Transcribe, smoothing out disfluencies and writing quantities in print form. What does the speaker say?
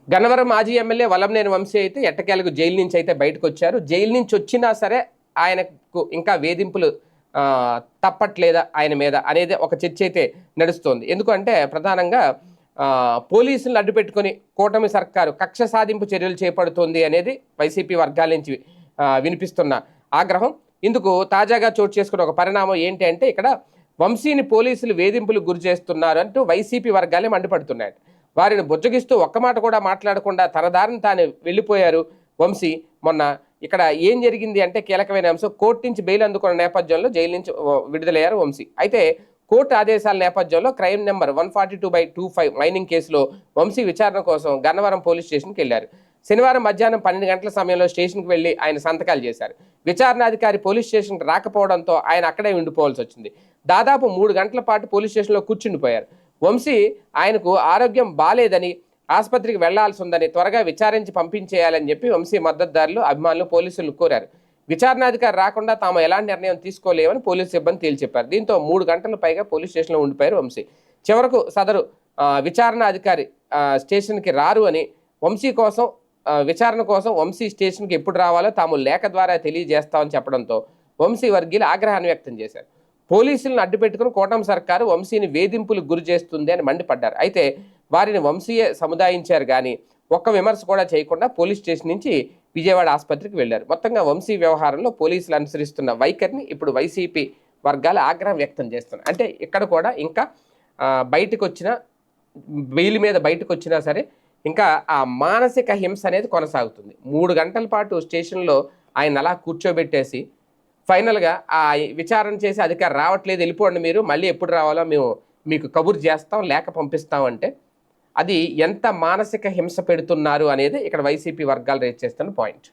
గన్నవరం మాజీ ఎమ్మెల్యే వలంనేని వంశీ అయితే ఎట్టకేలకు జైలు నుంచి అయితే బయటకు వచ్చారు. జైలు నుంచి వచ్చినా సరే ఆయనకు ఇంకా వేధింపులు తప్పట్లేదా ఆయన మీద అనేది ఒక చర్చ అయితే నడుస్తోంది. ఎందుకంటే ప్రధానంగా పోలీసులను అడ్డుపెట్టుకొని కూటమి సర్కారు కక్ష సాధింపు చర్యలు చేపడుతోంది అనేది వైసీపీ వర్గాల నుంచి వినిపిస్తున్న ఆగ్రహం. ఇందుకు తాజాగా చోటు చేసుకున్న ఒక పరిణామం ఏంటి అంటే ఇక్కడ వంశీని పోలీసులు వేధింపులు గురి చేస్తున్నారు అంటూ వైసీపీ వర్గాలే మండిపడుతున్నాయి. వారిని బుజ్జగిస్తూ ఒక్క మాట కూడా మాట్లాడకుండా తన దారిని తాను వెళ్ళిపోయారు వంశీ. మొన్న ఇక్కడ ఏం జరిగింది అంటే కీలకమైన అంశం, కోర్టు నుంచి బెయిల్ అందుకున్న నేపథ్యంలో జైలు నుంచి విడుదలయ్యారు వంశీ. అయితే కోర్టు ఆదేశాల నేపథ్యంలో క్రైమ్ నెంబర్ 142/25 మైనింగ్ కేసులో వంశీ విచారణ కోసం గన్నవరం పోలీస్ స్టేషన్కి వెళ్లారు. శనివారం మధ్యాహ్నం 12 గంటల సమయంలో స్టేషన్కి వెళ్లి ఆయన సంతకాలు చేశారు. విచారణాధికారి పోలీస్ స్టేషన్కి రాకపోవడంతో ఆయన అక్కడే ఉండిపోవాల్సి వచ్చింది. దాదాపు 3 గంటల పాటు పోలీస్ స్టేషన్లో కూర్చుండిపోయారు. వంశీ ఆయనకు ఆరోగ్యం బాలేదని, ఆసుపత్రికి వెళ్లాల్సి ఉందని త్వరగా విచారించి పంపించేయాలని చెప్పి వంశీ మద్దతుదారులు అభిమానులు పోలీసులు కోరారు. విచారణాధికారి రాకుండా తాము ఎలాంటి నిర్ణయం తీసుకోలేమని పోలీసు సిబ్బంది తేల్చెప్పారు. దీంతో 3 గంటల పైగా పోలీస్ స్టేషన్లో ఉండిపోయారు వంశీ. చివరకు సదరు విచారణ అధికారి స్టేషన్కి రారు అని, వంశీ కోసం విచారణ కోసం వంశీ స్టేషన్కి ఎప్పుడు రావాలో తాము లేఖ ద్వారా తెలియజేస్తామని చెప్పడంతో వంశీ వర్గీయులు ఆగ్రహాన్ని వ్యక్తం చేశారు. పోలీసులను అడ్డుపెట్టుకుని కూటమి సర్కారు వంశీని వేధింపులకు గురి చేస్తుంది అని మండిపడ్డారు. అయితే వారిని వంశీయే సముదాయించారు కానీ ఒక్క విమర్శ కూడా చేయకుండా పోలీస్ స్టేషన్ నుంచి విజయవాడ ఆసుపత్రికి వెళ్లారు. మొత్తంగా వంశీ వ్యవహారంలో పోలీసులు అనుసరిస్తున్న వైఖరిని ఇప్పుడు వైసీపీ వర్గాలు ఆగ్రహం వ్యక్తం చేస్తున్నారు. అంటే ఇక్కడ కూడా ఇంకా బయటకు వచ్చిన బెయిల్ మీద బయటకు వచ్చినా సరే ఇంకా ఆ మానసిక హింస అనేది కొనసాగుతుంది. 3 గంటల పాటు స్టేషన్లో ఆయన అలా కూర్చోబెట్టేసి ఫైనల్గా ఆ విచారణ చేసి అధికారి రావట్లేదు, వెళ్ళిపోండి మీరు, మళ్ళీ ఎప్పుడు రావాలో మేము మీకు కబురు చేస్తాం, లేఖ పంపిస్తాం అంటే అది ఎంత మానసిక హింస పెడుతున్నారు అనేది ఇక్కడ వైసీపీ వర్గాలు రేట్ చేస్తున్న పాయింట్.